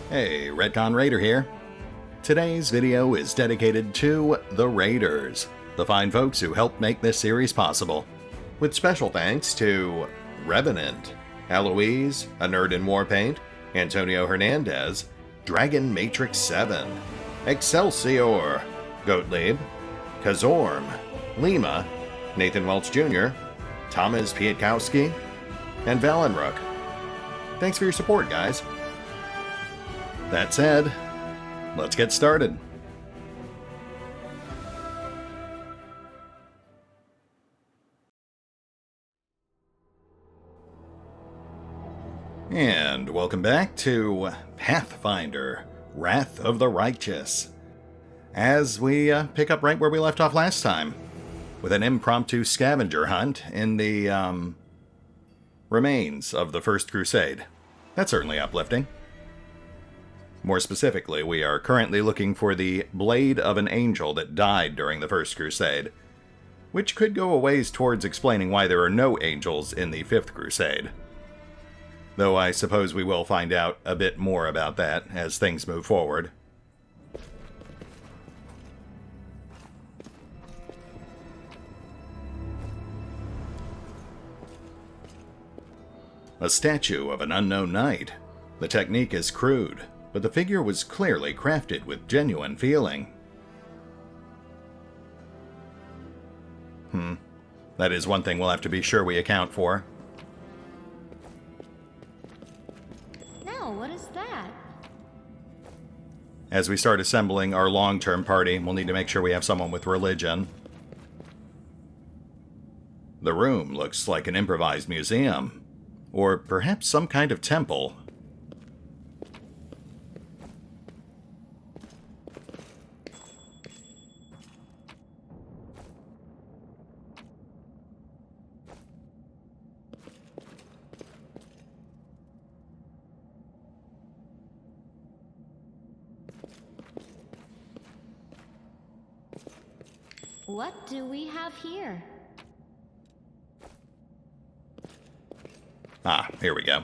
Hey, RetconRaider here. Today's video is dedicated to the Raiders, the fine folks who helped make this series possible. With special thanks to Revenant, Alois, Anerdinwarpaint, Antonio Hernandez, Dragon Matrix 7, Exsellsior, Gottlieb, Kazorm, Lima, Nathan Welch Jr., Tomasz Piątkowski, and Valinrook. Thanks for your support, guys. That said, let's get started. And welcome back to Pathfinder, Wrath of the Righteous, as we pick up right where we left off last time, with an impromptu scavenger hunt in the remains of the First Crusade. That's certainly uplifting. More specifically, we are currently looking for the blade of an angel that died during the First Crusade, which could go a ways towards explaining why there are no angels in the Fifth Crusade. Though I suppose we will find out a bit more about that as things move forward. A statue of an unknown knight. The technique is crude, but the figure was clearly crafted with genuine feeling. That is one thing we'll have to be sure we account for. No, what is that? As we start assembling our long-term party, we'll need to make sure we have someone with religion. The room looks like an improvised museum, or perhaps some kind of temple. What do we have here? Ah, here we go.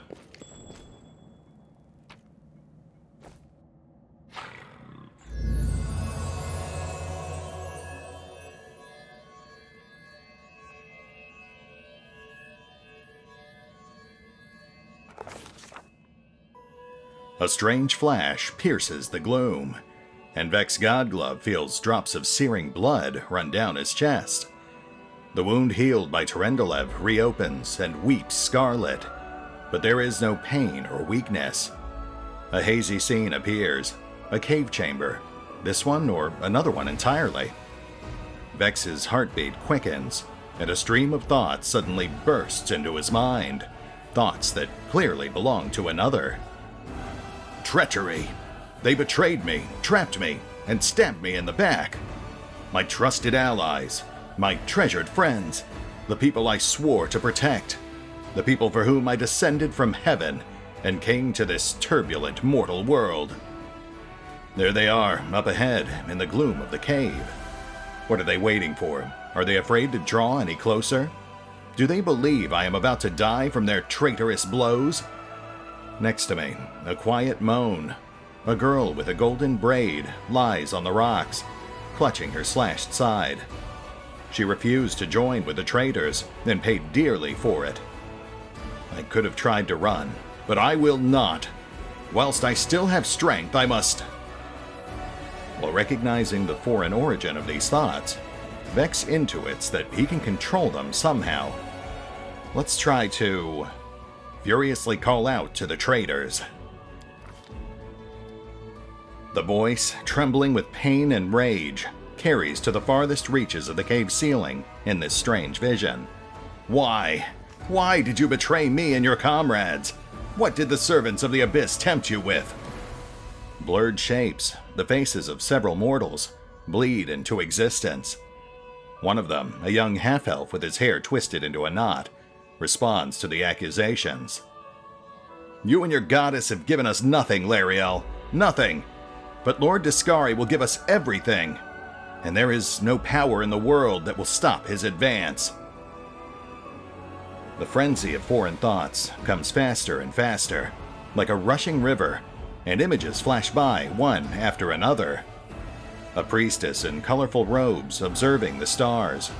A strange flash pierces the gloom, and Vex Godglove feels drops of searing blood run down his chest. The wound healed by Tyrendelev reopens and weeps scarlet, but there is no pain or weakness. A hazy scene appears, a cave chamber, this one or another one entirely. Vex's heartbeat quickens, and a stream of thoughts suddenly bursts into his mind, thoughts that clearly belong to another. Treachery! They betrayed me, trapped me, and stabbed me in the back. My trusted allies, my treasured friends, the people I swore to protect, the people for whom I descended from heaven and came to this turbulent mortal world. There they are, up ahead, in the gloom of the cave. What are they waiting for? Are they afraid to draw any closer? Do they believe I am about to die from their traitorous blows? Next to me, a quiet moan. A girl with a golden braid lies on the rocks, clutching her slashed side. She refused to join with the traitors, and paid dearly for it. I could have tried to run, but I will not. Whilst I still have strength, I must. While recognizing the foreign origin of these thoughts, Vex intuits that he can control them somehow. Let's try to furiously call out to the traitors. The voice, trembling with pain and rage, carries to the farthest reaches of the cave ceiling in this strange vision. Why? Why did you betray me and your comrades? What did the servants of the Abyss tempt you with? Blurred shapes, the faces of several mortals, bleed into existence. One of them, a young half-elf with his hair twisted into a knot, responds to the accusations. You and your goddess have given us nothing, Lariel. Nothing. But Lord Discari will give us everything, and there is no power in the world that will stop his advance. The frenzy of foreign thoughts comes faster and faster, like a rushing river, and images flash by one after another. A priestess in colorful robes observing the stars.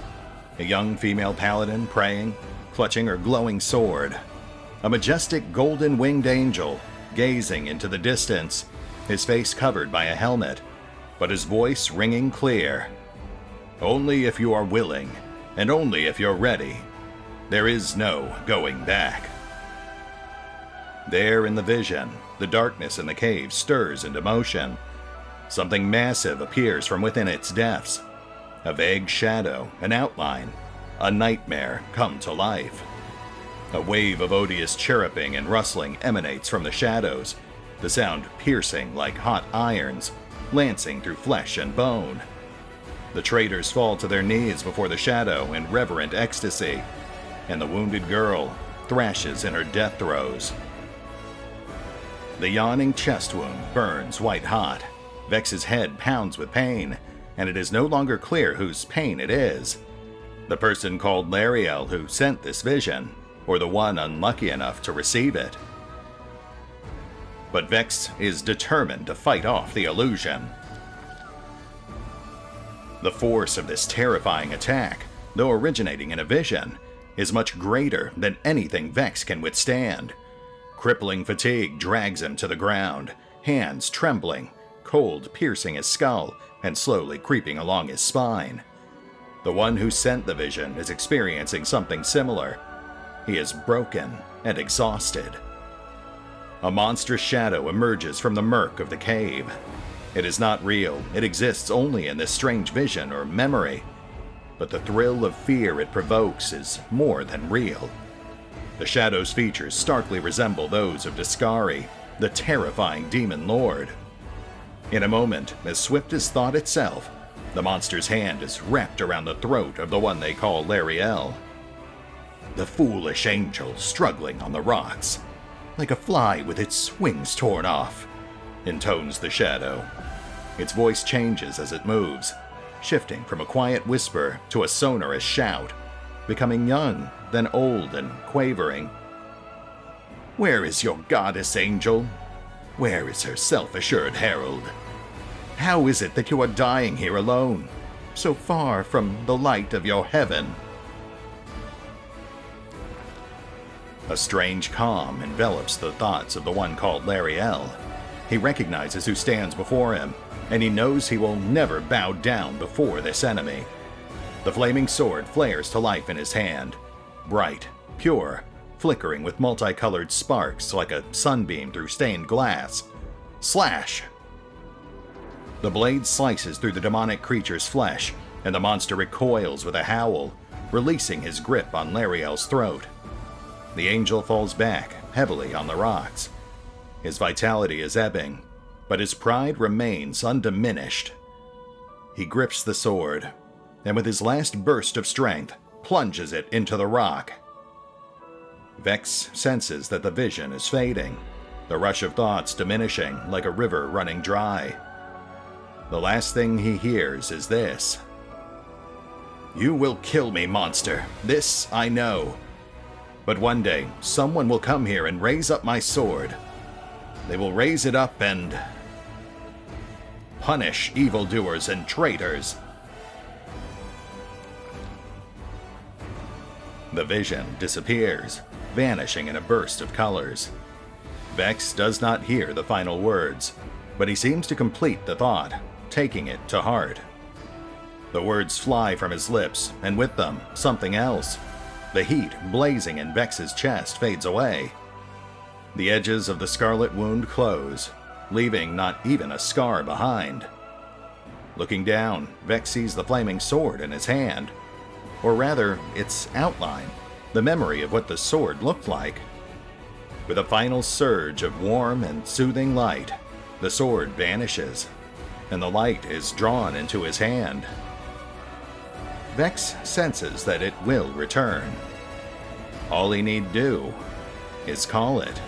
A young female paladin praying, clutching her glowing sword. A majestic golden-winged angel gazing into the distance, his face covered by a helmet, but his voice ringing clear. Only if you are willing, and only if you're ready. There is no going back. There in the vision, the darkness in the cave stirs into motion. Something massive appears from within its depths. A vague shadow, an outline, a nightmare come to life. A wave of odious chirruping and rustling emanates from the shadows, the sound piercing like hot irons, lancing through flesh and bone. The traitors fall to their knees before the shadow in reverent ecstasy, and the wounded girl thrashes in her death throes. The yawning chest wound burns white hot. Vex's head pounds with pain, and it is no longer clear whose pain it is. The person called Lariel who sent this vision, or the one unlucky enough to receive it. But Vex is determined to fight off the illusion. The force of this terrifying attack, though originating in a vision, is much greater than anything Vex can withstand. Crippling fatigue drags him to the ground, hands trembling, cold piercing his skull and slowly creeping along his spine. The one who sent the vision is experiencing something similar. He is broken and exhausted. A monstrous shadow emerges from the murk of the cave. It is not real, it exists only in this strange vision or memory. But the thrill of fear it provokes is more than real. The shadow's features starkly resemble those of Discari, the terrifying demon lord. In a moment, as swift as thought itself, the monster's hand is wrapped around the throat of the one they call Lariel. The foolish angel struggling on the rocks, like a fly with its wings torn off, intones the shadow. Its voice changes as it moves, shifting from a quiet whisper to a sonorous shout, becoming young, then old and quavering. Where is your goddess angel? Where is her self-assured herald? How is it that you are dying here alone, so far from the light of your heaven? A strange calm envelops the thoughts of the one called Lariel. He recognizes who stands before him, and he knows he will never bow down before this enemy. The flaming sword flares to life in his hand, bright, pure, flickering with multicolored sparks like a sunbeam through stained glass. Slash! The blade slices through the demonic creature's flesh, and the monster recoils with a howl, releasing his grip on Lariel's throat. The angel falls back, heavily on the rocks. His vitality is ebbing, but his pride remains undiminished. He grips the sword, and with his last burst of strength, plunges it into the rock. Vex senses that the vision is fading, the rush of thoughts diminishing like a river running dry. The last thing he hears is this. You will kill me, monster. This I know. But one day, someone will come here and raise up my sword. They will raise it up and punish evildoers and traitors. The vision disappears, vanishing in a burst of colors. Vex does not hear the final words, but he seems to complete the thought, taking it to heart. The words fly from his lips, and with them, something else. The heat blazing in Vex's chest fades away. The edges of the scarlet wound close, leaving not even a scar behind. Looking down, Vex sees the flaming sword in his hand. Or rather, its outline, the memory of what the sword looked like. With a final surge of warm and soothing light, the sword vanishes, and the light is drawn into his hand. Vex senses that it will return. All he need do is call it.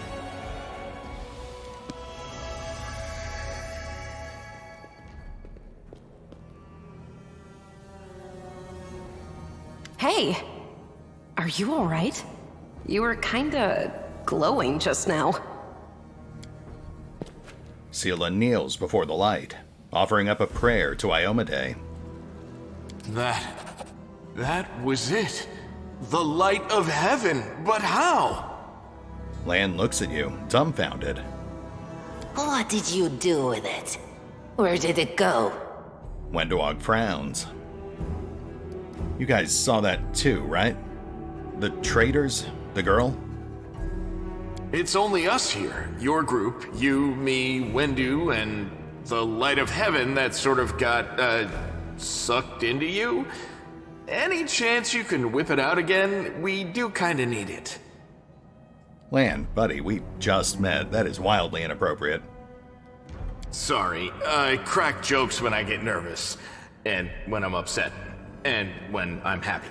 Hey! Are you alright? You were kinda glowing just now. Sullen kneels before the light, offering up a prayer to Iomedae. That was it. The light of heaven, but how? Lan looks at you, dumbfounded. What did you do with it? Where did it go? Wendawag frowns. You guys saw that too, right? The traitors? The girl? It's only us here. Your group, you, me, Wendu, and the light of heaven that sort of got, sucked into you? Any chance you can whip it out again? We do kinda need it. Lan, buddy, we just met. That is wildly inappropriate. Sorry, I crack jokes when I get nervous, and when I'm upset, and when I'm happy.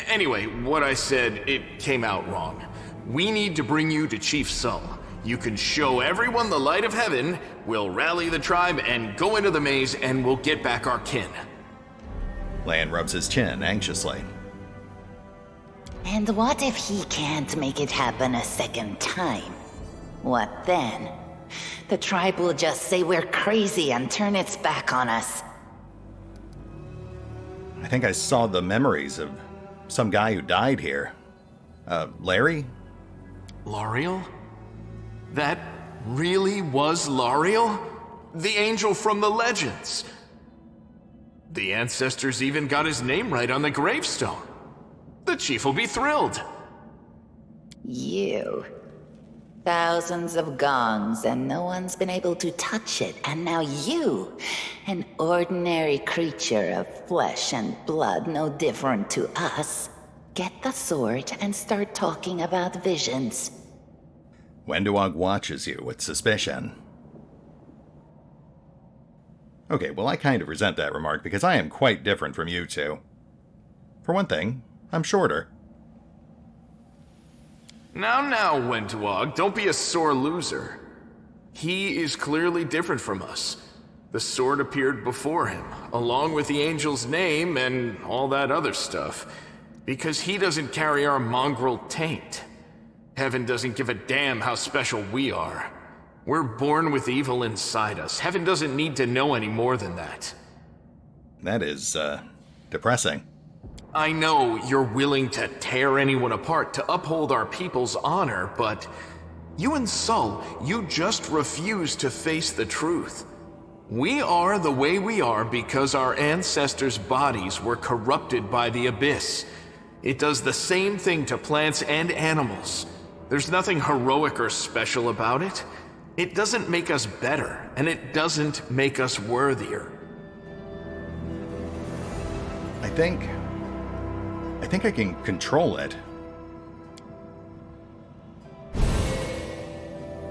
Anyway, what I said, it came out wrong. We need to bring you to Chief Sull. You can show everyone the light of heaven, we'll rally the tribe and go into the maze, and we'll get back our kin. Lan rubs his chin anxiously. And what if he can't make it happen a second time? What then? The tribe will just say we're crazy and turn its back on us. I think I saw the memories of some guy who died here. Larry? Lariel? That really was Lariel? The angel from the legends. The ancestors even got his name right on the gravestone. The chief will be thrilled. You. Thousands of gongs and no one's been able to touch it, and now you, an ordinary creature of flesh and blood no different to us, get the sword and start talking about visions. Wendawag watches you with suspicion. Okay, well I kind of resent that remark because I am quite different from you two. For one thing, I'm shorter. Now, Wendawag, don't be a sore loser. He is clearly different from us. The sword appeared before him, along with the angel's name and all that other stuff, because he doesn't carry our mongrel taint. Heaven doesn't give a damn how special we are. We're born with evil inside us. Heaven doesn't need to know any more than that. That is, depressing. I know you're willing to tear anyone apart to uphold our people's honor, but you and Sull, you just refuse to face the truth. We are the way we are because our ancestors' bodies were corrupted by the Abyss. It does the same thing to plants and animals. There's nothing heroic or special about it. It doesn't make us better, and it doesn't make us worthier. I think I can control it.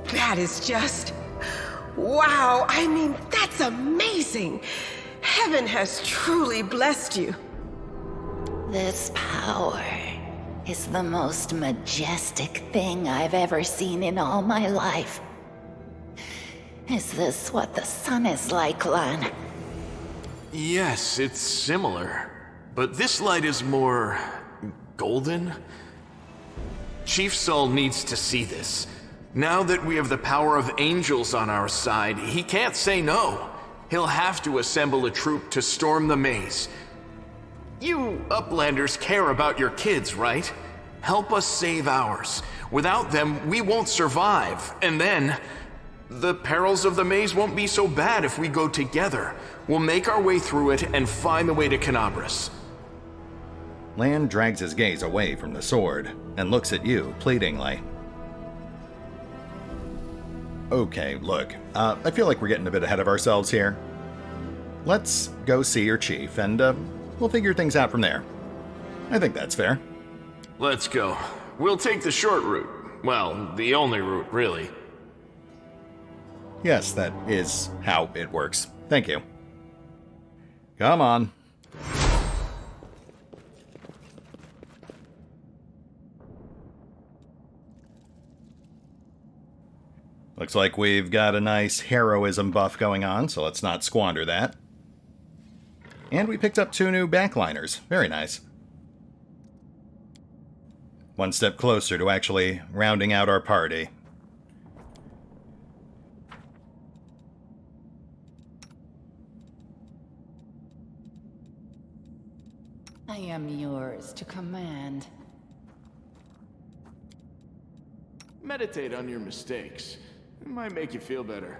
That is just... wow, I mean, that's amazing! Heaven has truly blessed you. This power is the most majestic thing I've ever seen in all my life. Is this what the sun is like, Lan? Yes, it's similar. But this light is more... golden? Chief Sull needs to see this. Now that we have the power of angels on our side, he can't say no. He'll have to assemble a troop to storm the maze. You Uplanders care about your kids, right? Help us save ours. Without them, we won't survive. And then... the perils of the maze won't be so bad if we go together. We'll make our way through it and find the way to Canabras. Lan drags his gaze away from the sword and looks at you pleadingly. Okay, look, I feel like we're getting a bit ahead of ourselves here. Let's go see your chief and we'll figure things out from there. I think that's fair. Let's go. We'll take the short route. Well, the only route, really. Yes, that is how it works. Thank you. Come on. Looks like we've got a nice heroism buff going on, so let's not squander that. And we picked up 2 new backliners. Very nice. One step closer to actually rounding out our party. am yours to command. Meditate on your mistakes. It might make you feel better.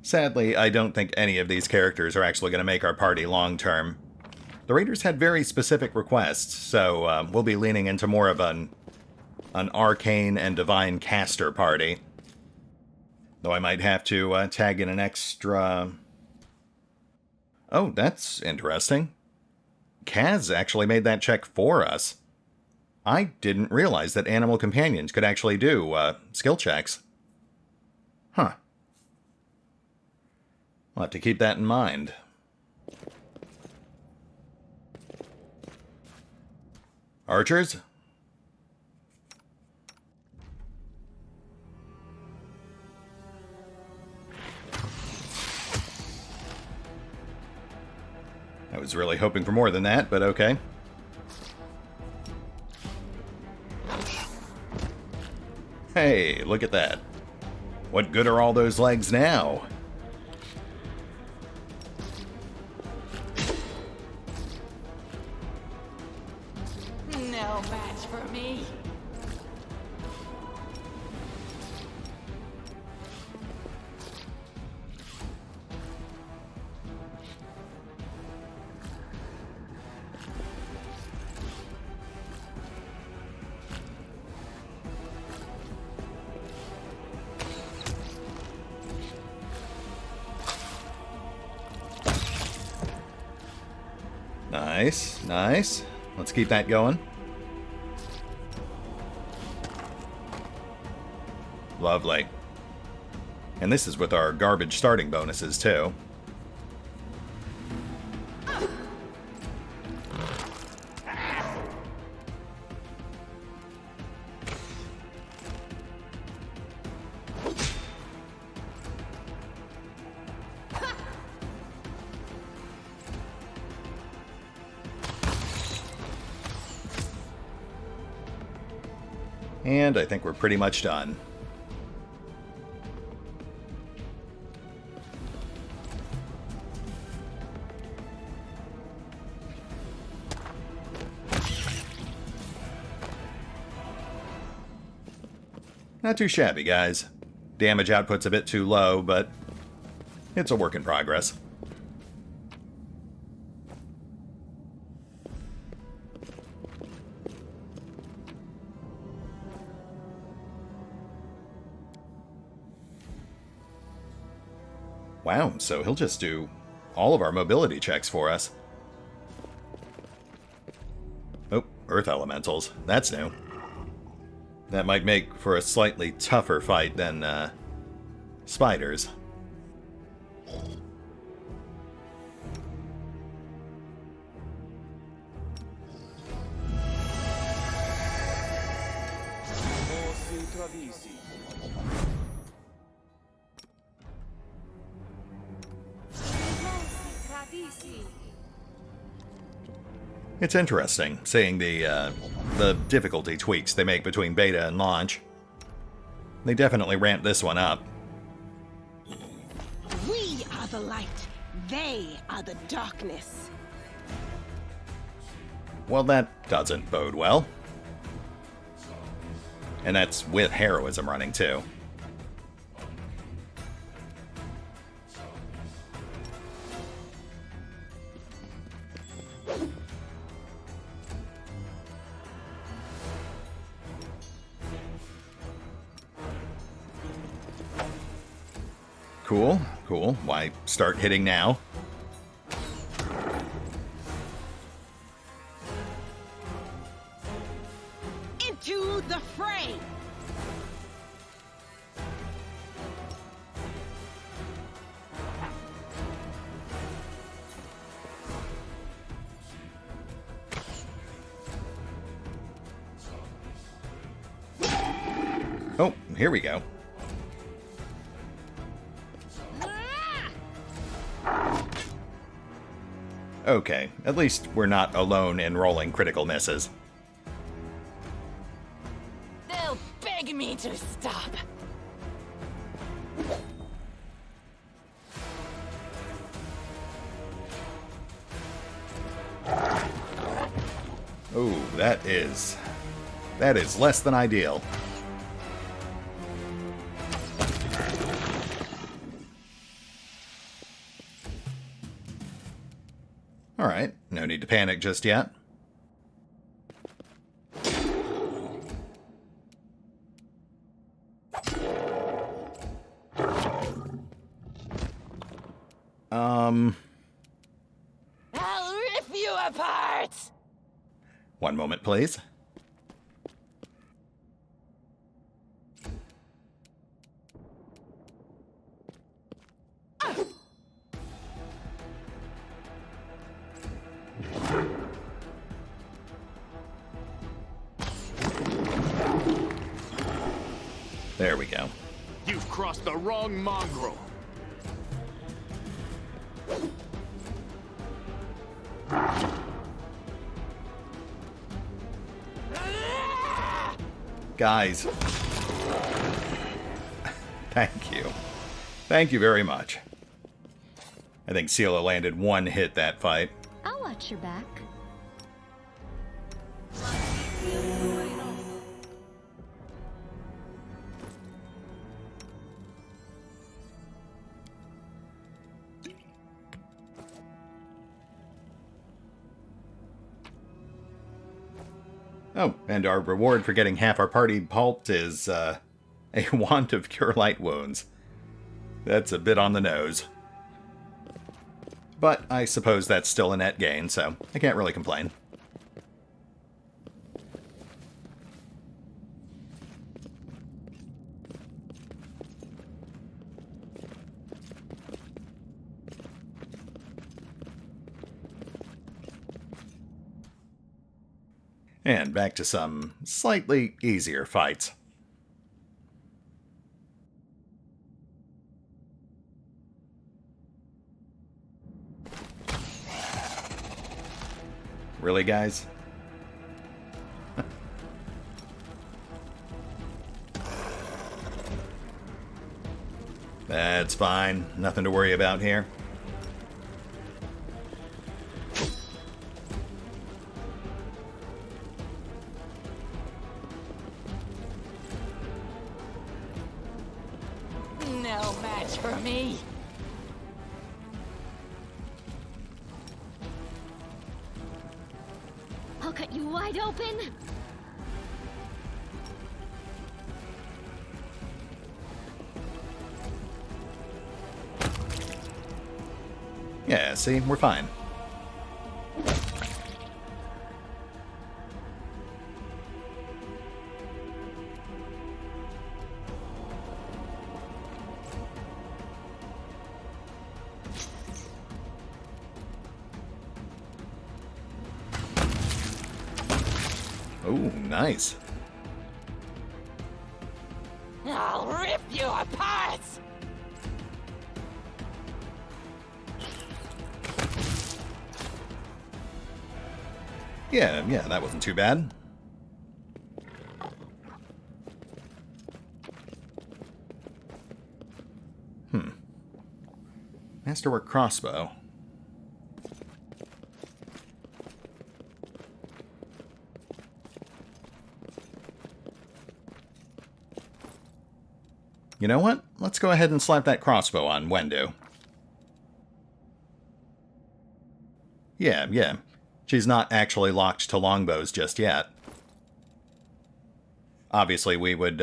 Sadly, I don't think any of these characters are actually going to make our party long-term. The Raiders had very specific requests, so we'll be leaning into more of an arcane and divine caster party. Though I might have to tag in an extra... Oh, that's interesting. Kaz actually made that check for us. I didn't realize that animal companions could actually do skill checks. Huh. I'll have to keep that in mind. Archers? I was really hoping for more than that, but okay. Hey, look at that. What good are all those legs now? No match for me. Nice, nice. Let's keep that going. Lovely. And this is with our garbage starting bonuses, too. And I think we're pretty much done. Not too shabby, guys. Damage output's a bit too low, but it's a work in progress. Wow, so he'll just do all of our mobility checks for us. Oh, Earth Elementals. That's new. That might make for a slightly tougher fight than, spiders. It's interesting, seeing the difficulty tweaks they make between beta and launch. They definitely ramped this one up. We are the light. They are the darkness. Well, that doesn't bode well. And that's with heroism running, too. Cool, cool. Why start hitting now? Into the fray! Oh, here we go. Okay, at least we're not alone in rolling critical misses. They'll beg me to stop. Oh, that is less than ideal. Alright, no need to panic just yet. I'll rip you apart! One moment, please. There we go. You've crossed the wrong mongrel. Guys. Thank you. Thank you very much. I think Sela landed one hit that fight. I'll watch your back. Oh, and our reward for getting half our party pulped is a wand of Cure Light Wounds. That's a bit on the nose. But I suppose that's still a net gain, so I can't really complain. And back to some slightly easier fights. Really, guys? That's fine. Nothing to worry about here. No match for me. I'll cut you wide open. Yeah, see? We're fine. Oh, nice. I'll rip you apart! Yeah, that wasn't too bad. Masterwork crossbow. You know what? Let's go ahead and slap that crossbow on Wendu. Yeah. She's not actually locked to longbows just yet. Obviously, we would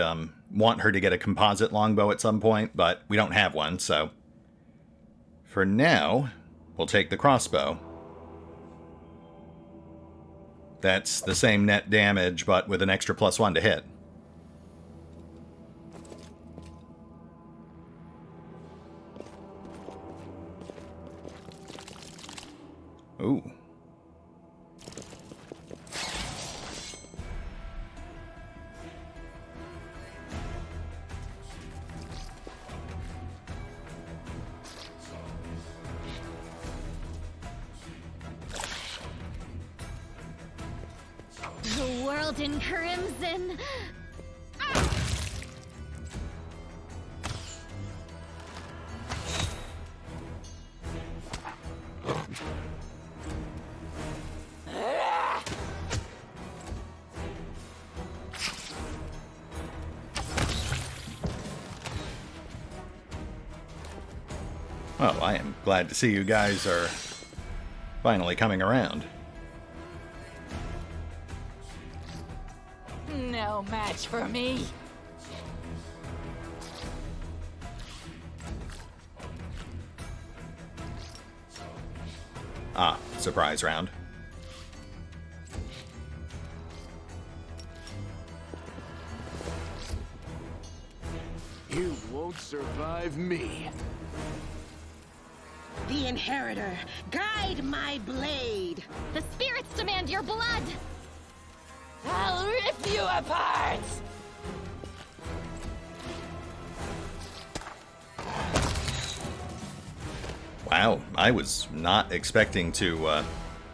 want her to get a composite longbow at some point, but we don't have one, so... For now, we'll take the crossbow. That's the same net damage, but with an extra +1 to hit. Ooh. The world in crimson. Well, I am glad to see you guys are finally coming around. No match for me. Ah, surprise round. You won't survive me. The Inheritor, guide my blade. The spirits demand your blood! I'll rip you apart! Wow, I was not expecting to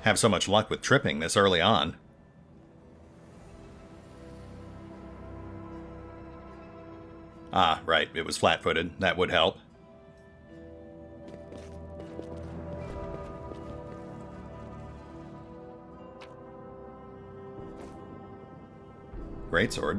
have so much luck with tripping this early on. Ah, right, it was flat-footed. That would help. Greatsword.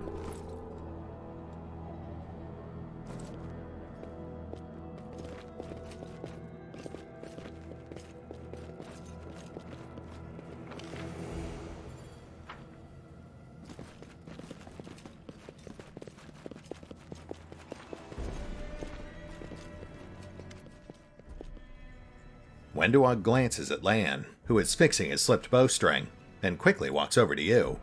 Wenduog glances at Lan, who is fixing his slipped bowstring, and quickly walks over to you.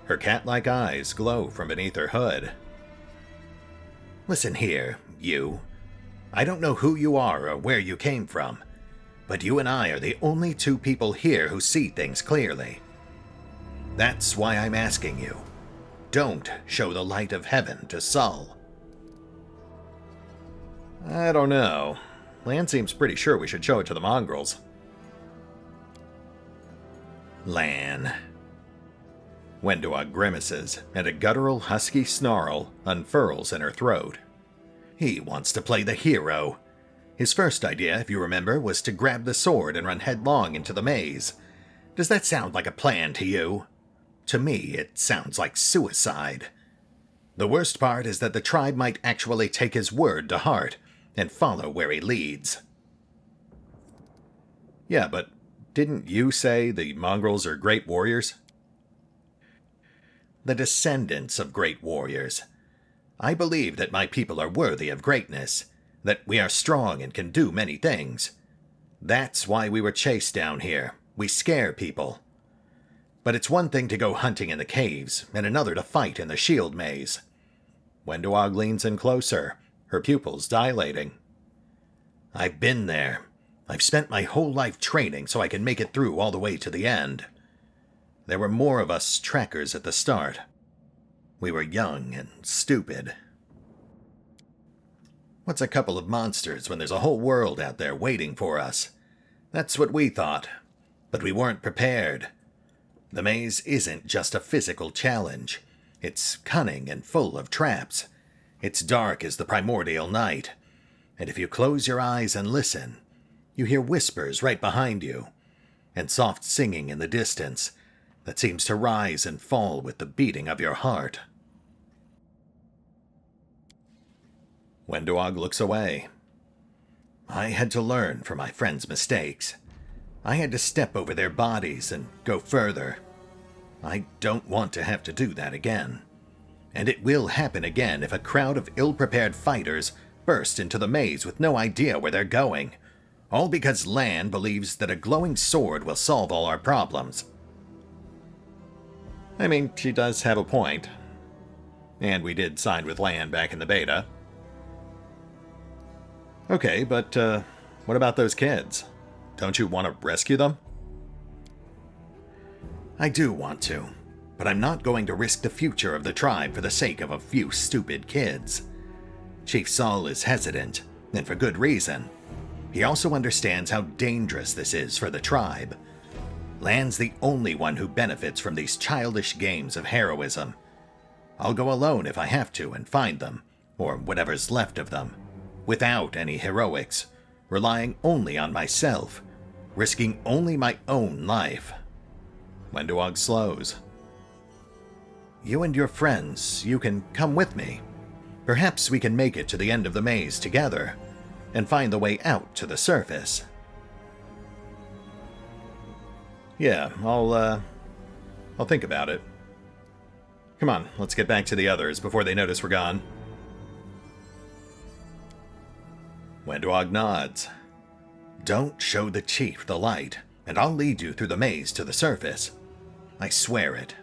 Her cat-like eyes glow from beneath her hood. Listen here, you. I don't know who you are or where you came from, but you and I are the only two people here who see things clearly. That's why I'm asking you. Don't show the light of heaven to Sul. I don't know. Lan seems pretty sure we should show it to the mongrels. Lan. Wenduog grimaces, and a guttural, husky snarl unfurls in her throat. He wants to play the hero. His first idea, if you remember, was to grab the sword and run headlong into the maze. Does that sound like a plan to you? To me, it sounds like suicide. The worst part is that the tribe might actually take his word to heart and follow where he leads. Yeah, but didn't you say the mongrels are great warriors? The descendants of great warriors. I believe that my people are worthy of greatness, that we are strong and can do many things. That's why we were chased down here. We scare people. But it's one thing to go hunting in the caves, and another to fight in the shield maze. Wenduog leans in closer, her pupils dilating. I've been there. I've spent my whole life training so I can make it through all the way to the end. There were more of us trackers at the start. We were young and stupid. What's a couple of monsters when there's a whole world out there waiting for us? That's what we thought, but we weren't prepared. The maze isn't just a physical challenge. It's cunning and full of traps. It's dark as the primordial night. And if you close your eyes and listen, you hear whispers right behind you, and soft singing in the distance that seems to rise and fall with the beating of your heart. Wenduog looks away. I had to learn from my friends' mistakes. I had to step over their bodies and go further. I don't want to have to do that again. And it will happen again if a crowd of ill-prepared fighters burst into the maze with no idea where they're going, all because Lan believes that a glowing sword will solve all our problems. I mean, she does have a point. And we did side with Lan back in the beta. Okay, but what about those kids? Don't you want to rescue them? I do want to, but I'm not going to risk the future of the tribe for the sake of a few stupid kids. Chief Sul is hesitant, and for good reason. He also understands how dangerous this is for the tribe. Lan's the only one who benefits from these childish games of heroism. I'll go alone if I have to and find them, or whatever's left of them, without any heroics, relying only on myself, risking only my own life. Wenduog slows. You and your friends, you can come with me. Perhaps we can make it to the end of the maze together. and find the way out to the surface. Yeah, I'll think about it. Come on, let's get back to the others before they notice we're gone. Wendog nods. Don't show the chief the light, and I'll lead you through the maze to the surface. I swear it.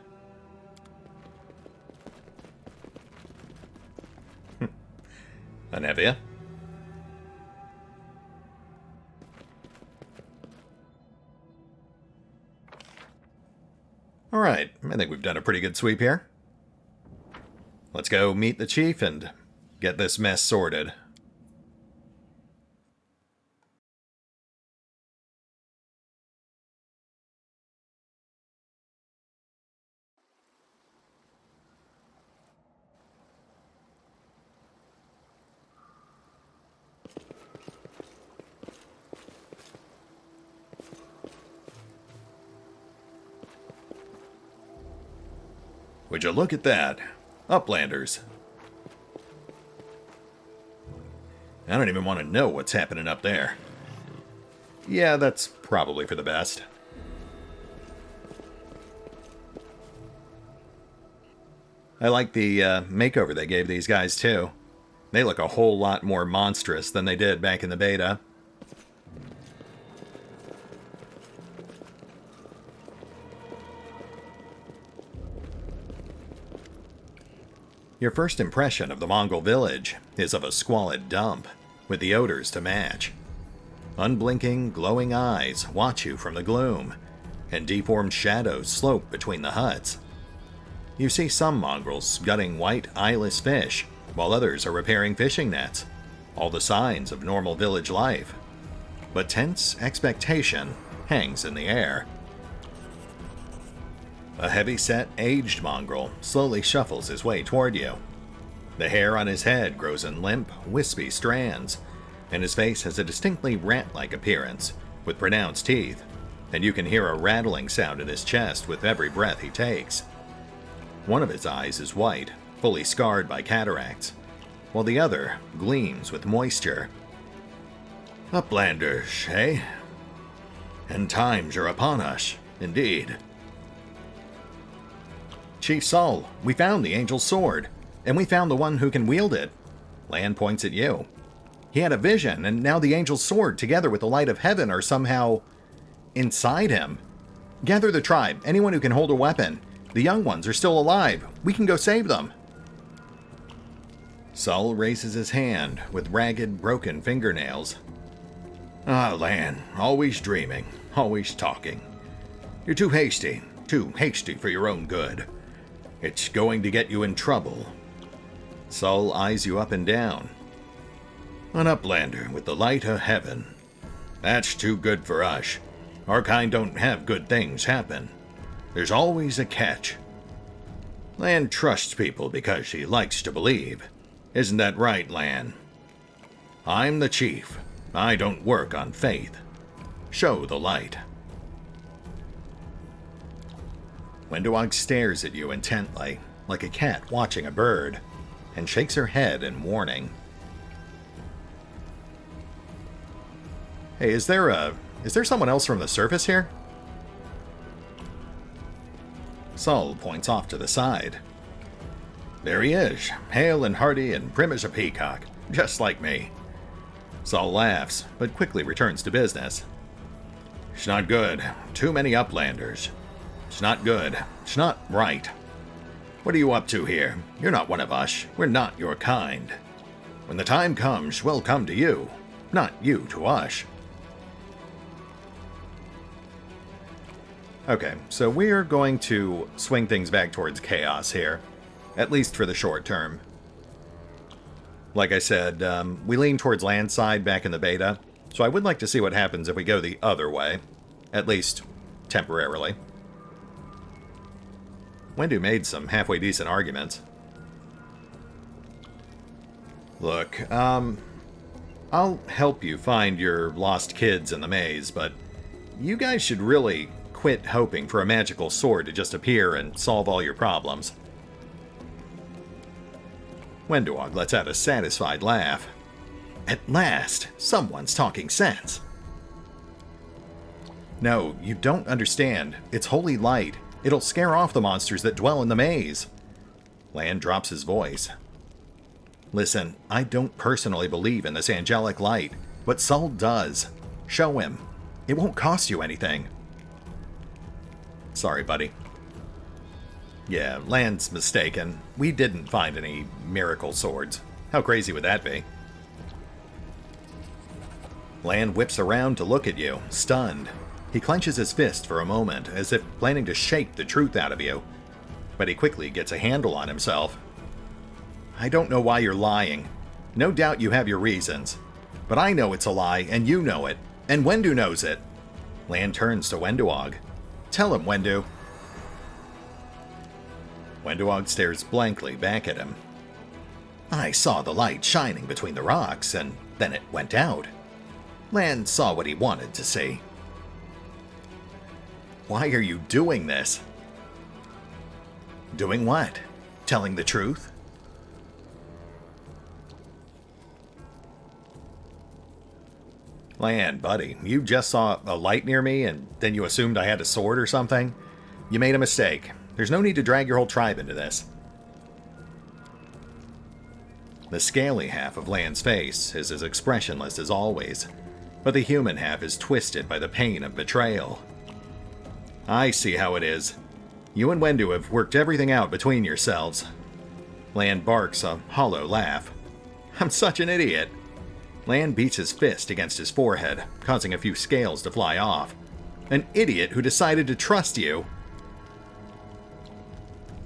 Anevia? Alright, I think we've done a pretty good sweep here. Let's go meet the chief and get this mess sorted. Would you look at that? Uplanders. I don't even want to know what's happening up there. Yeah, that's probably for the best. I like the makeover they gave these guys, too. They look a whole lot more monstrous than they did back in the beta. Your first impression of the Mongol village is of a squalid dump, with the odors to match. Unblinking, glowing eyes watch you from the gloom, and deformed shadows slope between the huts. You see some mongrels gutting white, eyeless fish, while others are repairing fishing nets, all the signs of normal village life. But tense expectation hangs in the air. A heavy-set, aged mongrel slowly shuffles his way toward you. The hair on his head grows in limp, wispy strands, and his face has a distinctly rat-like appearance, with pronounced teeth, and you can hear a rattling sound in his chest with every breath he takes. One of his eyes is white, fully scarred by cataracts, while the other gleams with moisture. Uplanders, eh? And times are upon us, indeed. Chief Sul, we found the Angel's Sword, and we found the one who can wield it. Lan points at you. He had a vision, and now the Angel's Sword, together with the light of heaven, are somehow inside him. Gather the tribe, anyone who can hold a weapon. The young ones are still alive. We can go save them. Sul raises his hand with ragged, broken fingernails. Ah, Lan, always dreaming, always talking. You're too hasty for your own good. It's going to get you in trouble. Sul eyes you up and down. An uplander with the light of heaven. That's too good for us. Our kind don't have good things happen. There's always a catch. Lan trusts people because she likes to believe. Isn't that right, Lan? I'm the chief. I don't work on faith. Show the light. Wendog stares at you intently, like a cat watching a bird, and shakes her head in warning. Hey, is there someone else from the surface here? Sul points off to the side. There he is, hale and hearty and prim as a peacock, just like me. Sul laughs, but quickly returns to business. It's not good. Too many uplanders. It's not good. It's not right. What are you up to here? You're not one of us. We're not your kind. When the time comes, we'll come to you, not you to us. Okay, so we're going to swing things back towards chaos here, at least for the short term. Like I said, we lean towards landside back in the beta, so I would like to see what happens if we go the other way, at least temporarily. Wendu made some halfway decent arguments. Look, I'll help you find your lost kids in the maze, but you guys should really quit hoping for a magical sword to just appear and solve all your problems. Wendog lets out a satisfied laugh. At last, someone's talking sense. No, you don't understand. It's holy light. It'll scare off the monsters that dwell in the maze. Lan drops his voice. Listen, I don't personally believe in this angelic light, but Sul does. Show him. It won't cost you anything. Sorry, buddy. Yeah, Lan's mistaken. We didn't find any miracle swords. How crazy would that be? Lan whips around to look at you, stunned. He clenches his fist for a moment, as if planning to shake the truth out of you. But he quickly gets a handle on himself. I don't know why you're lying. No doubt you have your reasons. But I know it's a lie, and you know it. And Wendu knows it. Lan turns to Wenduog. Tell him, Wendu. Wenduog stares blankly back at him. I saw the light shining between the rocks, and then it went out. Lan saw what he wanted to see. Why are you doing this? Doing what? Telling the truth? Lan, buddy, you just saw a light near me and then you assumed I had a sword or something? You made a mistake. There's no need to drag your whole tribe into this. The scaly half of Lan's face is as expressionless as always, but the human half is twisted by the pain of betrayal. I see how it is. You and Wendu have worked everything out between yourselves. Lan barks a hollow laugh. I'm such an idiot. Lan beats his fist against his forehead, causing a few scales to fly off. An idiot who decided to trust you.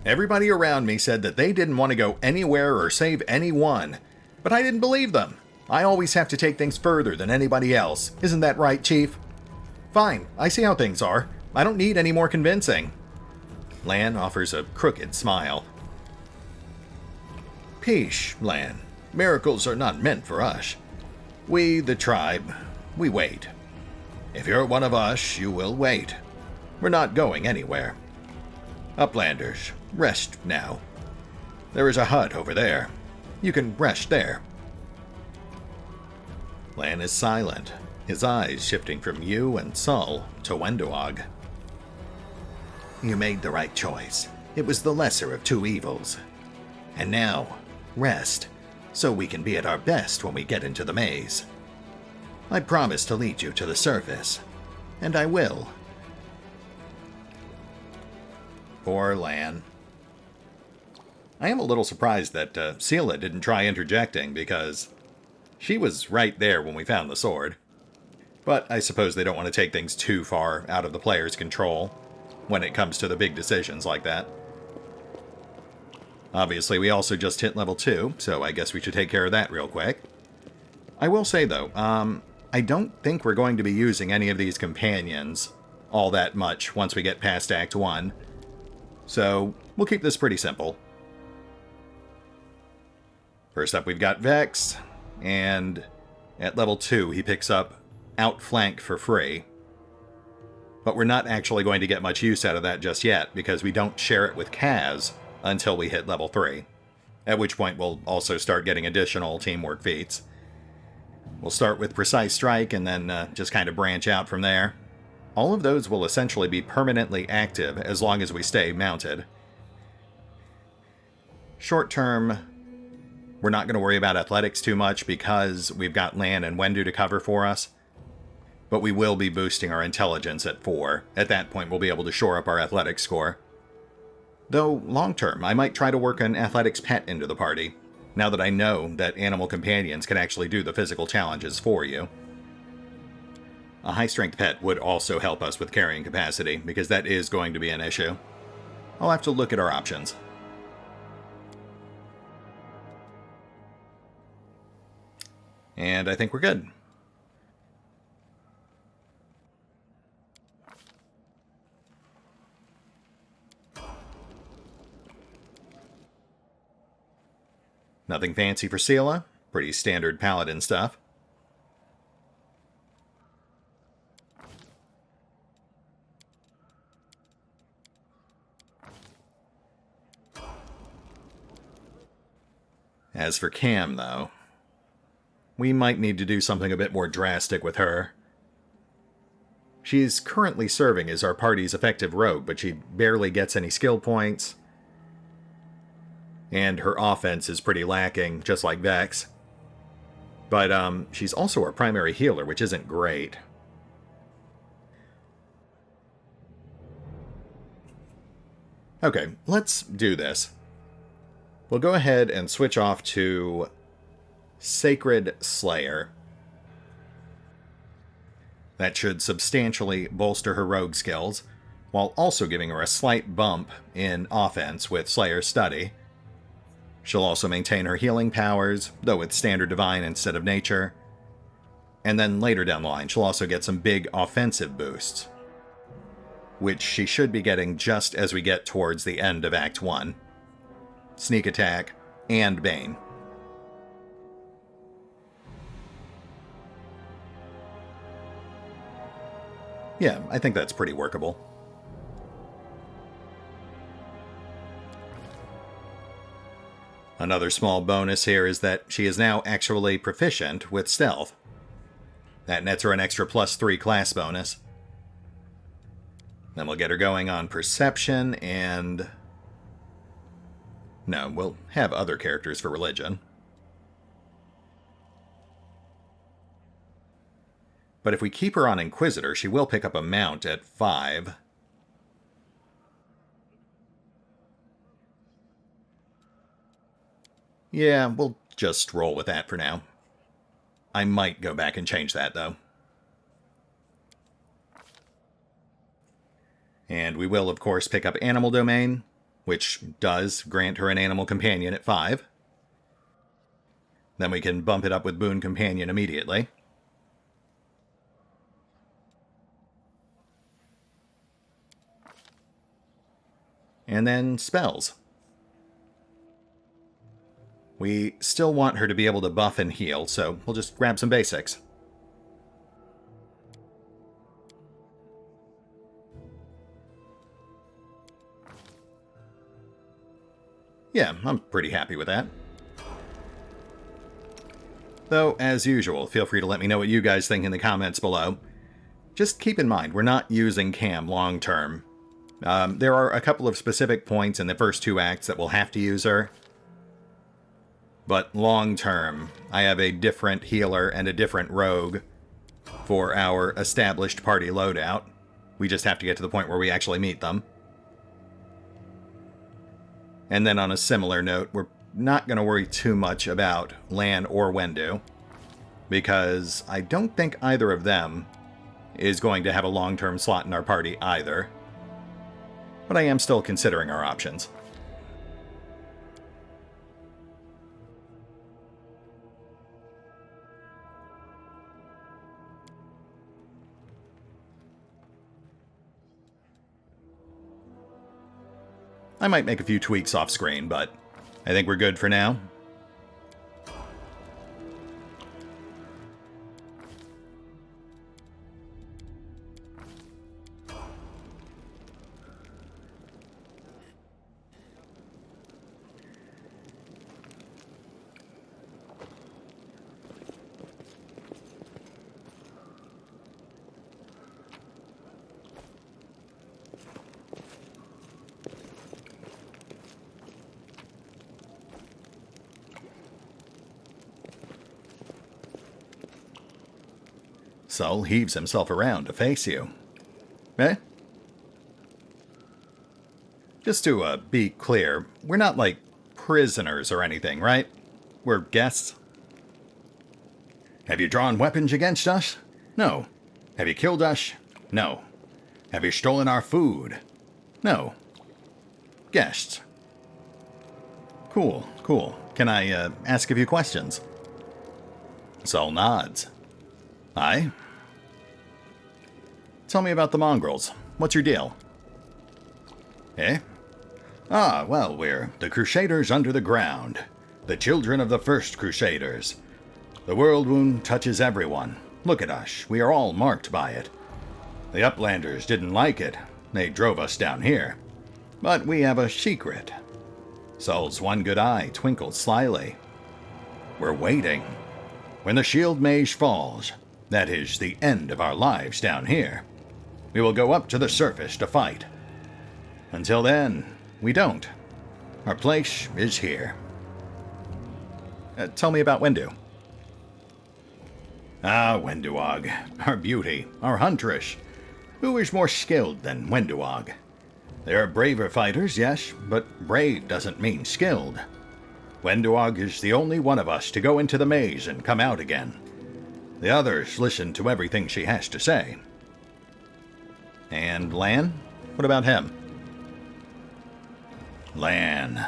Everybody around me said that they didn't want to go anywhere or save anyone, but I didn't believe them. I always have to take things further than anybody else. Isn't that right, Chief? Fine, I see how things are. I don't need any more convincing. Lan offers a crooked smile. Peace, Lan. Miracles are not meant for us. We, the tribe, we wait. If you're one of us, you will wait. We're not going anywhere. Uplanders, rest now. There is a hut over there. You can rest there. Lan is silent, his eyes shifting from you and Sul to Wenduog. You made the right choice. It was the lesser of two evils. And now, rest, so we can be at our best when we get into the maze. I promise to lead you to the surface, and I will. Poor Lan. I am a little surprised that Sela didn't try interjecting, because she was right there when we found the sword. But I suppose they don't want to take things too far out of the player's control when it comes to the big decisions like that. Obviously, we also just hit level 2, so I guess we should take care of that real quick. I will say, though, I don't think we're going to be using any of these companions all that much once we get past Act 1. So, we'll keep this pretty simple. First up, we've got Vex, and at level 2, he picks up Outflank for free. But we're not actually going to get much use out of that just yet, because we don't share it with Kaz until we hit level 3. At which point we'll also start getting additional teamwork feats. We'll start with Precise Strike and then just kind of branch out from there. All of those will essentially be permanently active as long as we stay mounted. Short term, we're not going to worry about athletics too much because we've got Lan and Wendu to cover for us. But we will be boosting our intelligence at 4. At that point, we'll be able to shore up our athletics score. Though, long term, I might try to work an athletics pet into the party, now that I know that animal companions can actually do the physical challenges for you. A high-strength pet would also help us with carrying capacity, because that is going to be an issue. I'll have to look at our options. And I think we're good. Nothing fancy for Sela. Pretty standard paladin stuff. As for Cam, though, we might need to do something a bit more drastic with her. She's currently serving as our party's effective rogue, but she barely gets any skill points. And her offense is pretty lacking, just like Vex. But she's also our primary healer, which isn't great. Okay, let's do this. We'll go ahead and switch off to Sacred Slayer. That should substantially bolster her rogue skills, while also giving her a slight bump in offense with Slayer's Study. She'll also maintain her healing powers, though with Standard Divine instead of Nature. And then later down the line, she'll also get some big offensive boosts, which she should be getting just as we get towards the end of Act 1. Sneak Attack and Bane. Yeah, I think that's pretty workable. Another small bonus here is that she is now actually proficient with Stealth. That nets her an extra +3 class bonus. Then we'll get her going on Perception and... No, we'll have other characters for Religion. But if we keep her on Inquisitor, she will pick up a mount at 5. Yeah, we'll just roll with that for now. I might go back and change that, though. And we will, of course, pick up Animal Domain, which does grant her an Animal Companion at 5. Then we can bump it up with Boon Companion immediately. And then Spells. We still want her to be able to buff and heal, so we'll just grab some basics. Yeah, I'm pretty happy with that. Though, as usual, feel free to let me know what you guys think in the comments below. Just keep in mind, we're not using Cam long term. There are a couple of specific points in the first 2 acts that we'll have to use her. But long term, I have a different healer and a different rogue for our established party loadout. We just have to get to the point where we actually meet them. And then on a similar note, we're not going to worry too much about Lan or Wendu, because I don't think either of them is going to have a long-term slot in our party either. But I am still considering our options. I might make a few tweaks off screen, but I think we're good for now. Sul heaves himself around to face you. Eh? Just to be clear, we're not like prisoners or anything, right? We're guests. Have you drawn weapons against us? No. Have you killed us? No. Have you stolen our food? No. Guests. Cool, cool. Can I ask a few questions? Sul nods. Aye. Tell me about the mongrels. What's your deal? Eh? Ah, well, we're the Crusaders under the ground. The children of the first Crusaders. The world wound touches everyone. Look at us. We are all marked by it. The Uplanders didn't like it. They drove us down here. But we have a secret. Sul's one good eye twinkled slyly. We're waiting. when the shield mage falls, that is the end of our lives down here. We will go up to the surface to fight. Until then, we don't. Our place is here. Tell me about Wendu. Ah, Wenduog, our beauty, our huntress. Who is more skilled than Wenduog? There are braver fighters, yes, but brave doesn't mean skilled. Wenduog is the only one of us to go into the maze and come out again. The others listen to everything she has to say. And Lan? What about him? Lan.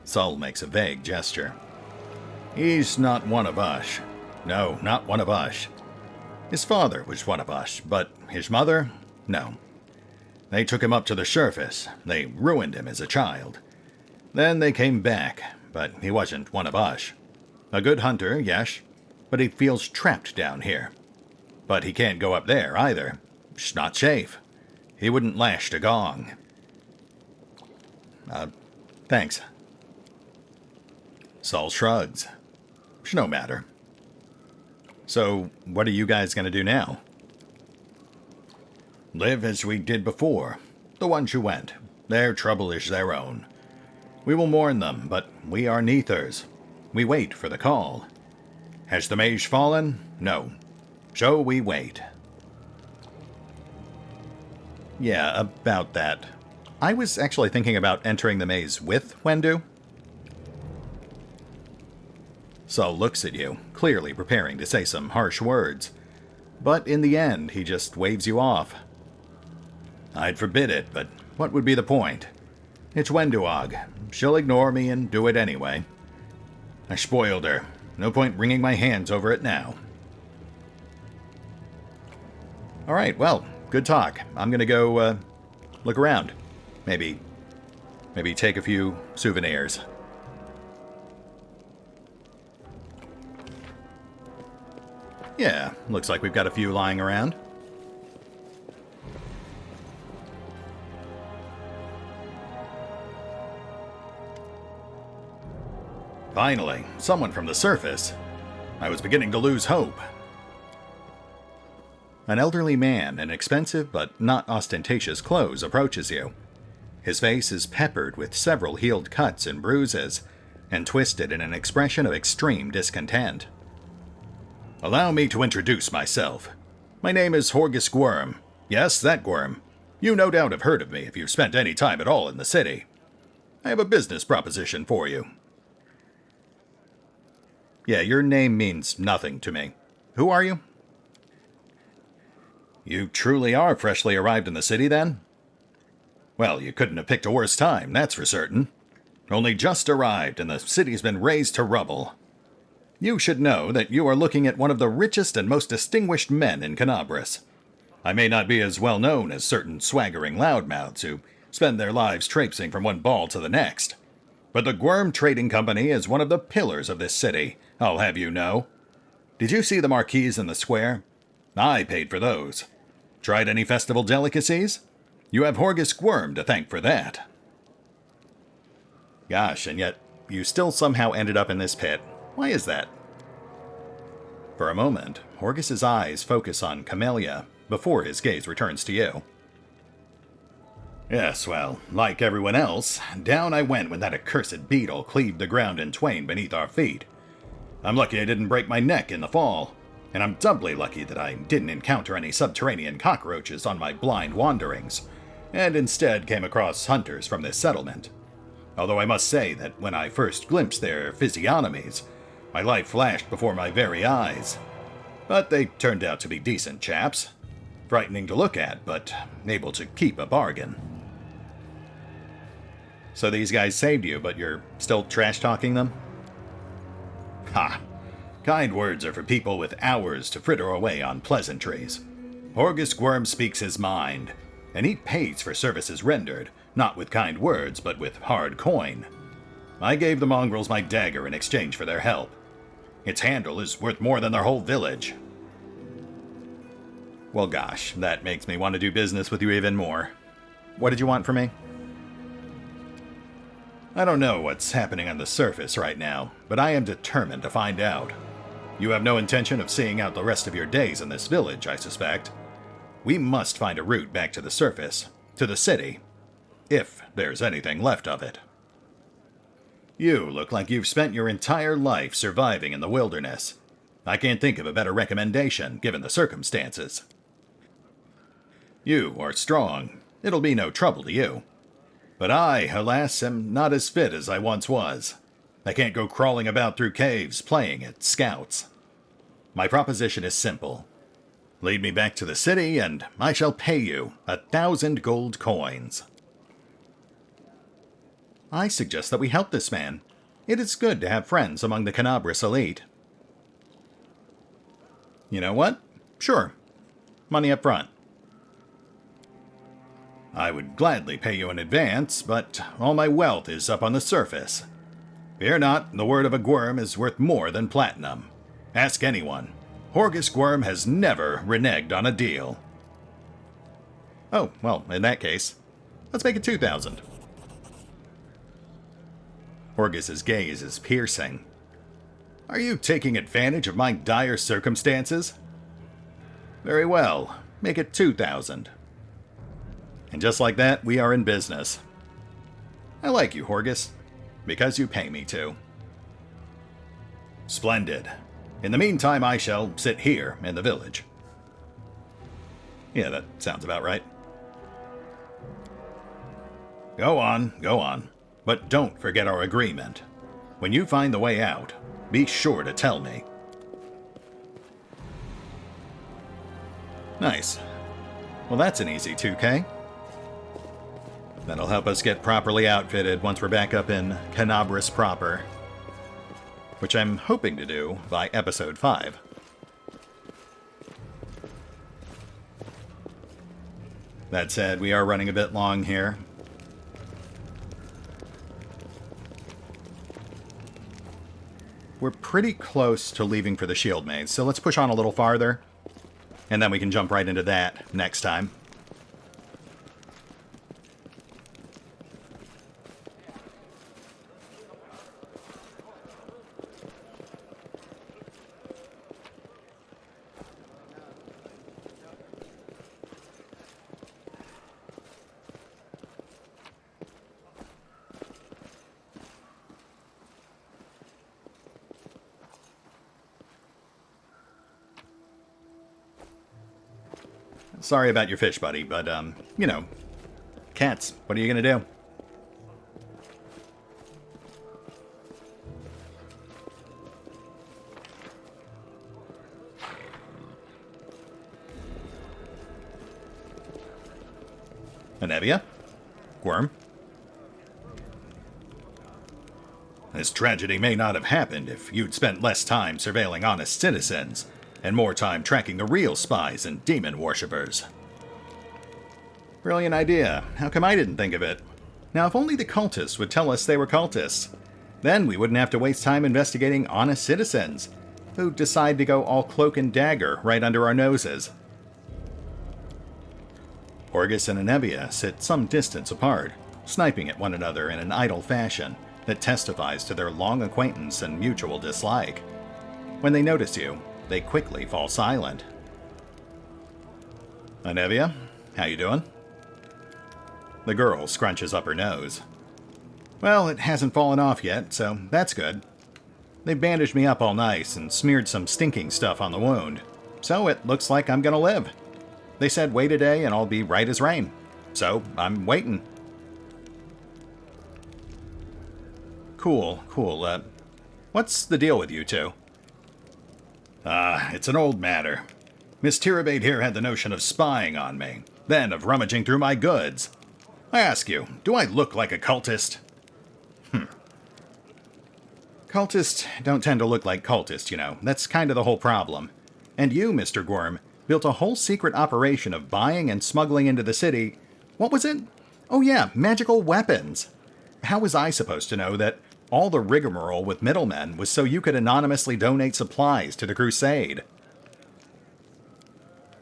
Sul makes a vague gesture. He's not one of us. No, not one of us. His father was one of us, but his mother? No. They took him up to the surface. They ruined him as a child. Then they came back, but he wasn't one of us. A good hunter, yes, but he feels trapped down here. But he can't go up there either. It's not safe. He wouldn't lash a gong. Thanks. Sul shrugs. It's no matter. So, what are you guys going to do now? Live as we did before. The ones who went. Their trouble is their own. We will mourn them, but we are neithers. We wait for the call. Has the mage fallen? No. So we wait. Yeah, about that. I was actually thinking about entering the maze with Wendu. Sul looks at you, clearly preparing to say some harsh words. But in the end, he just waves you off. I'd forbid it, but what would be the point? It's Wenduog. She'll ignore me and do it anyway. I spoiled her. No point wringing my hands over it now. Alright, well, good talk. I'm gonna go, look around. Maybe take a few souvenirs. Yeah, looks like we've got a few lying around. Finally, someone from the surface. I was beginning to lose hope. An elderly man in expensive but not ostentatious clothes approaches you. His face is peppered with several healed cuts and bruises, and twisted in an expression of extreme discontent. Allow me to introduce myself. My name is Horgus Gwyrm. Yes, that Gwyrm. You no doubt have heard of me if you've spent any time at all in the city. I have a business proposition for you. Yeah, your name means nothing to me. Who are you? You truly are freshly arrived in the city, then? Well, you couldn't have picked a worse time, that's for certain. Only just arrived, and the city's been razed to rubble. You should know that you are looking at one of the richest and most distinguished men in Canabris. I may not be as well known as certain swaggering loudmouths who spend their lives traipsing from one ball to the next. But the Gwyrm Trading Company is one of the pillars of this city, I'll have you know. Did you see the marquees in the square? I paid for those. Tried any festival delicacies? You have Horgus Gwyrm to thank for that. Gosh, and yet you still somehow ended up in this pit. Why is that? For a moment, Horgus's eyes focus on Camellia before his gaze returns to you. Yes, well, like everyone else, down I went when that accursed beetle cleaved the ground in twain beneath our feet. I'm lucky I didn't break my neck in the fall, and I'm doubly lucky that I didn't encounter any subterranean cockroaches on my blind wanderings, and instead came across hunters from this settlement. Although I must say that when I first glimpsed their physiognomies, my life flashed before my very eyes. But they turned out to be decent chaps. Frightening to look at, but able to keep a bargain. So these guys saved you, but you're still trash-talking them? Ha! Kind words are for people with hours to fritter away on pleasantries. Horgus Gwyrm speaks his mind, and he pays for services rendered, not with kind words, but with hard coin. I gave the mongrels my dagger in exchange for their help. Its handle is worth more than their whole village. Well gosh, that makes me want to do business with you even more. What did you want from me? I don't know what's happening on the surface right now, but I am determined to find out. You have no intention of seeing out the rest of your days in this village, I suspect. We must find a route back to the surface, to the city, if there's anything left of it. You look like you've spent your entire life surviving in the wilderness. I can't think of a better recommendation, given the circumstances. You are strong. It'll be no trouble to you. But I, alas, am not as fit as I once was. I can't go crawling about through caves playing at scouts. My proposition is simple. Lead me back to the city, and I shall pay you 1,000 gold coins. I suggest that we help this man. It is good to have friends among the Canabris elite. You know what? Sure. Money up front. I would gladly pay you in advance, but all my wealth is up on the surface. Fear not, the word of a Gwyrm is worth more than platinum. Ask anyone. Horgus Gwyrm has never reneged on a deal. Oh, well, in that case, let's make it 2,000. Horgus's gaze is piercing. Are you taking advantage of my dire circumstances? Very well, make it 2,000. And just like that, we are in business. I like you, Horgus, because you pay me to. Splendid. In the meantime, I shall sit here in the village. Yeah, that sounds about right. Go on. But don't forget our agreement. When you find the way out, be sure to tell me. Nice. Well, that's an easy 2K. That'll help us get properly outfitted once we're back up in Canabris proper. Which I'm hoping to do by episode 5. That said, we are running a bit long here. We're pretty close to leaving for the Shield Maze, so let's push on a little farther, and then we can jump right into that next time. Sorry about your fish, buddy, but, you know, cats, what are you gonna do? Anevia? Gwyrm? This tragedy may not have happened if you'd spent less time surveilling honest citizens, and more time tracking the real spies and demon worshippers. Brilliant idea. How come I didn't think of it? Now, if only the cultists would tell us they were cultists. Then we wouldn't have to waste time investigating honest citizens, who decide to go all cloak and dagger right under our noses. Horgus and Anevia sit some distance apart, sniping at one another in an idle fashion that testifies to their long acquaintance and mutual dislike. When they notice you, they quickly fall silent. Anevia, how you doing? The girl scrunches up her nose. Well, it hasn't fallen off yet, so that's good. They bandaged me up all nice and smeared some stinking stuff on the wound, so it looks like I'm gonna live. They said wait a day and I'll be right as rain, so I'm waiting. Cool. What's the deal with you two? It's an old matter. Miss Tirabate here had the notion of spying on me, then of rummaging through my goods. I ask you, do I look like a cultist? Cultists don't tend to look like cultists, you know. That's kind of the whole problem. And you, Mr. Gwyrm, built a whole secret operation of buying and smuggling into the city. What was it? Oh yeah, magical weapons. How was I supposed to know that all the rigmarole with middlemen was so you could anonymously donate supplies to the Crusade?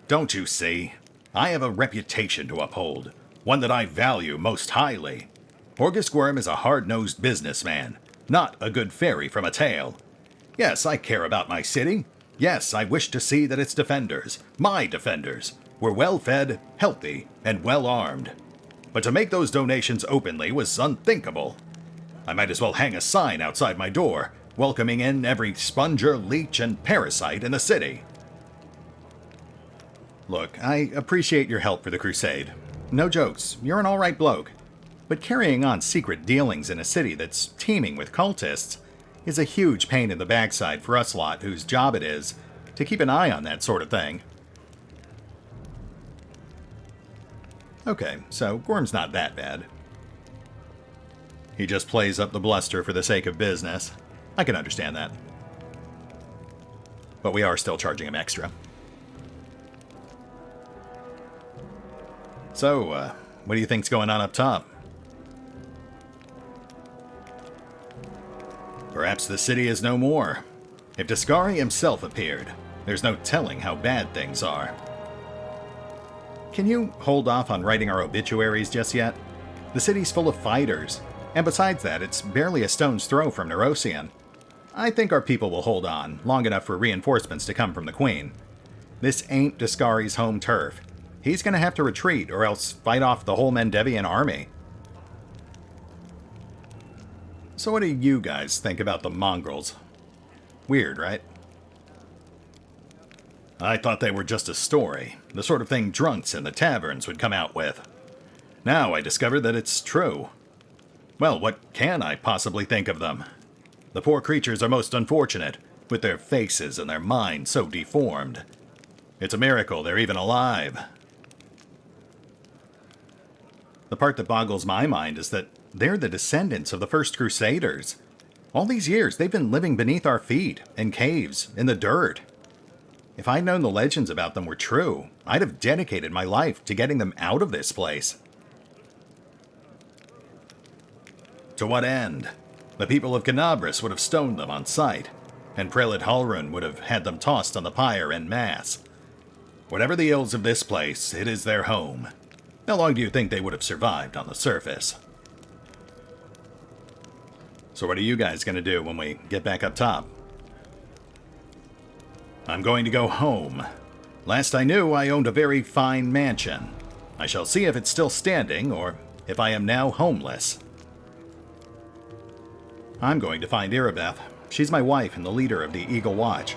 Don't you see? I have a reputation to uphold, one that I value most highly. Horgus Gwyrm is a hard-nosed businessman, not a good fairy from a tale. Yes, I care about my city. Yes, I wish to see that its defenders, my defenders, were well-fed, healthy, and well-armed. But to make those donations openly was unthinkable. I might as well hang a sign outside my door, welcoming in every sponger, leech, and parasite in the city. Look, I appreciate your help for the crusade. No jokes, you're an alright bloke. But carrying on secret dealings in a city that's teeming with cultists is a huge pain in the backside for us lot whose job it is to keep an eye on that sort of thing. Okay, so Gorm's not that bad. He just plays up the bluster for the sake of business. I can understand that. But we are still charging him extra. So, what do you think's going on up top? Perhaps the city is no more. If Dascari himself appeared, there's no telling how bad things are. Can you hold off on writing our obituaries just yet? The city's full of fighters, and besides that, it's barely a stone's throw from Nerosian. I think our people will hold on long enough for reinforcements to come from the Queen. This ain't Dascari's home turf. He's gonna have to retreat or else fight off the whole Mendevian army. So what do you guys think about the mongrels? Weird, right? I thought they were just a story, the sort of thing drunks in the taverns would come out with. Now I discover that it's true. Well, what can I possibly think of them? The poor creatures are most unfortunate, with their faces and their minds so deformed. It's a miracle they're even alive. The part that boggles my mind is that they're the descendants of the first Crusaders. All these years, they've been living beneath our feet, in caves, in the dirt. If I'd known the legends about them were true, I'd have dedicated my life to getting them out of this place. To what end? The people of Canabris would have stoned them on sight, and Prelate Halrun would have had them tossed on the pyre en masse. Whatever the ills of this place, it is their home. How long do you think they would have survived on the surface? So what are you guys going to do when we get back up top? I'm going to go home. Last I knew, I owned a very fine mansion. I shall see if it's still standing, or if I am now homeless. I'm going to find Irabeth. She's my wife and the leader of the Eagle Watch.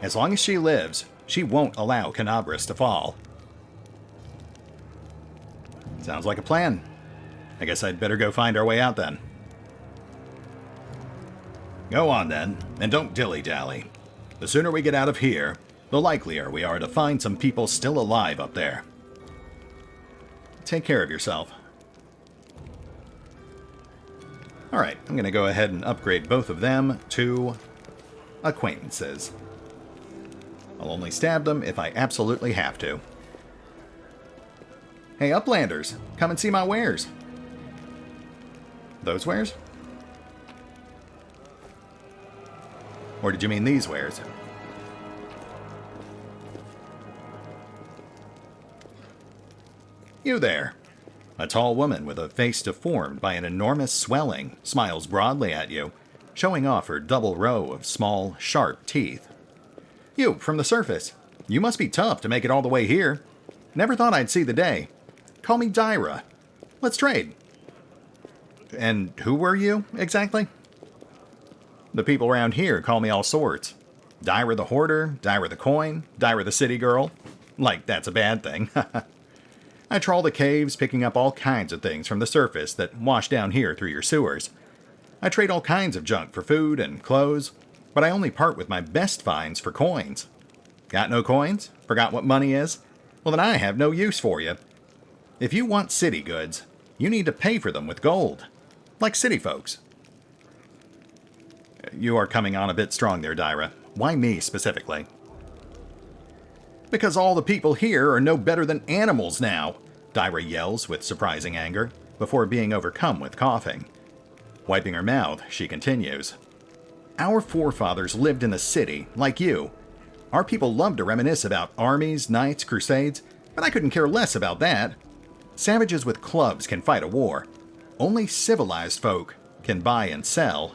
As long as she lives, she won't allow Canabris to fall. Sounds like a plan. I guess I'd better go find our way out then. Go on then, and don't dilly-dally. The sooner we get out of here, the likelier we are to find some people still alive up there. Take care of yourself. Alright, I'm going to go ahead and upgrade both of them to acquaintances. I'll only stab them if I absolutely have to. Hey, Uplanders, come and see my wares. Those wares? Or did you mean these wares? You there. A tall woman with a face deformed by an enormous swelling smiles broadly at you, showing off her double row of small, sharp teeth. You, from the surface. You must be tough to make it all the way here. Never thought I'd see the day. Call me Dyra. Let's trade. And who were you, exactly? The people around here call me all sorts. Dyra the Hoarder, Dyra the Coin, Dyra the City Girl. Like that's a bad thing. I trawl the caves, picking up all kinds of things from the surface that wash down here through your sewers. I trade all kinds of junk for food and clothes, but I only part with my best finds for coins. Got no coins? Forgot what money is? Well, then I have no use for you. If you want city goods, you need to pay for them with gold. Like city folks. You are coming on a bit strong there, Dyra. Why me specifically? Because all the people here are no better than animals now, Dyra yells with surprising anger, before being overcome with coughing. Wiping her mouth, she continues. Our forefathers lived in the city, like you. Our people love to reminisce about armies, knights, crusades, but I couldn't care less about that. Savages with clubs can fight a war. Only civilized folk can buy and sell.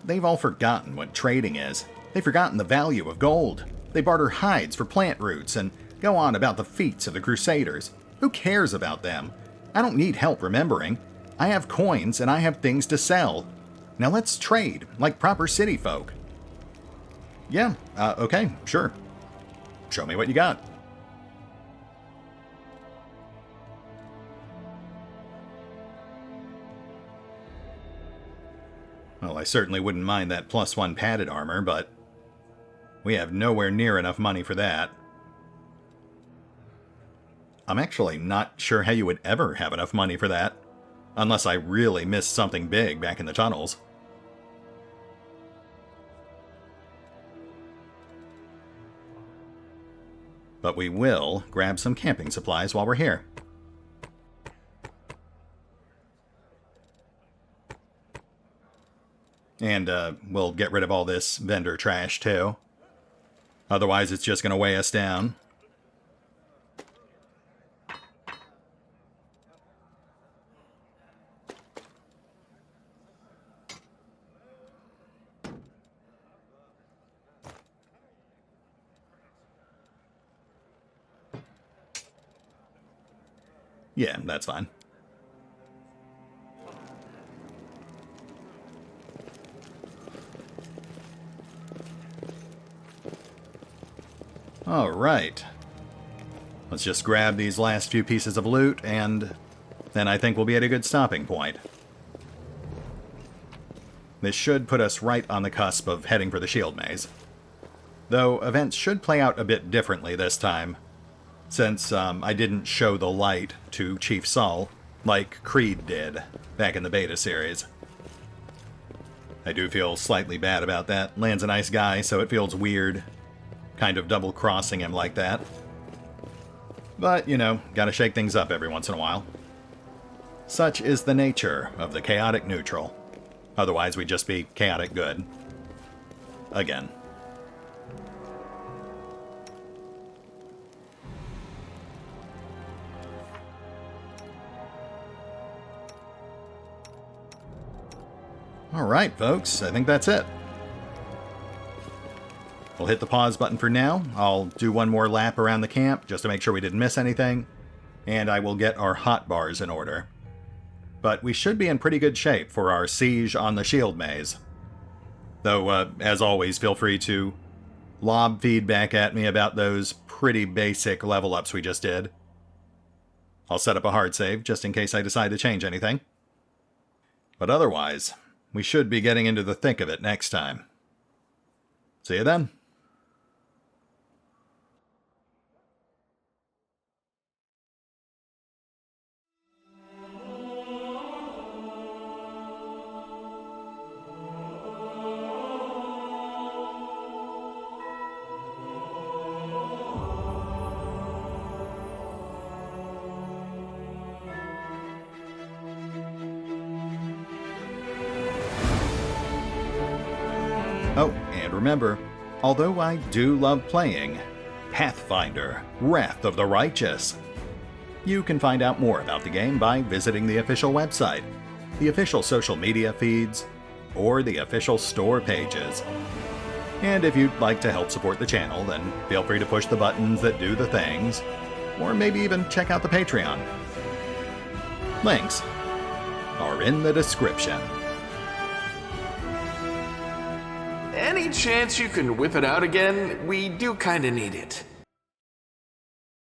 they've all forgotten what trading is. They've forgotten the value of gold. They barter hides for plant roots and go on about the feats of the Crusaders. Who cares about them? I don't need help remembering. I have coins and I have things to sell. Now let's trade, like proper city folk. Yeah, okay, sure. Show me what you got. Well, I certainly wouldn't mind that +1 padded armor, but we have nowhere near enough money for that. I'm actually not sure how you would ever have enough money for that, unless I really missed something big back in the tunnels. But we will grab some camping supplies while we're here. And we'll get rid of all this vendor trash too. Otherwise it's just going to weigh us down. Yeah, that's fine. Alright. Let's just grab these last few pieces of loot, and then I think we'll be at a good stopping point. This should put us right on the cusp of heading for the shield maze. Though events should play out a bit differently this time, since I didn't show the light to Chief Sullen like Creed did back in the beta series. I do feel slightly bad about that. Land's a nice guy, so it feels weird kind of double-crossing him like that. But, you know, gotta shake things up every once in a while. Such is the nature of the chaotic neutral. Otherwise, we'd just be chaotic good. Again. Alright, folks, I think that's it. We'll hit the pause button for now. I'll do one more lap around the camp just to make sure we didn't miss anything, and I will get our hotbars in order. But we should be in pretty good shape for our siege on the shield maze. Though, as always, feel free to lob feedback at me about those pretty basic level ups we just did. I'll set up a hard save just in case I decide to change anything. But otherwise, we should be getting into the thick of it next time. See you then. Oh, and remember, although I do love playing Pathfinder, Wrath of the Righteous, you can find out more about the game by visiting the official website, the official social media feeds, or the official store pages. And if you'd like to help support the channel, then feel free to push the buttons that do the things, or maybe even check out the Patreon. Links are in the description. Any chance you can whip it out again? We do kinda need it.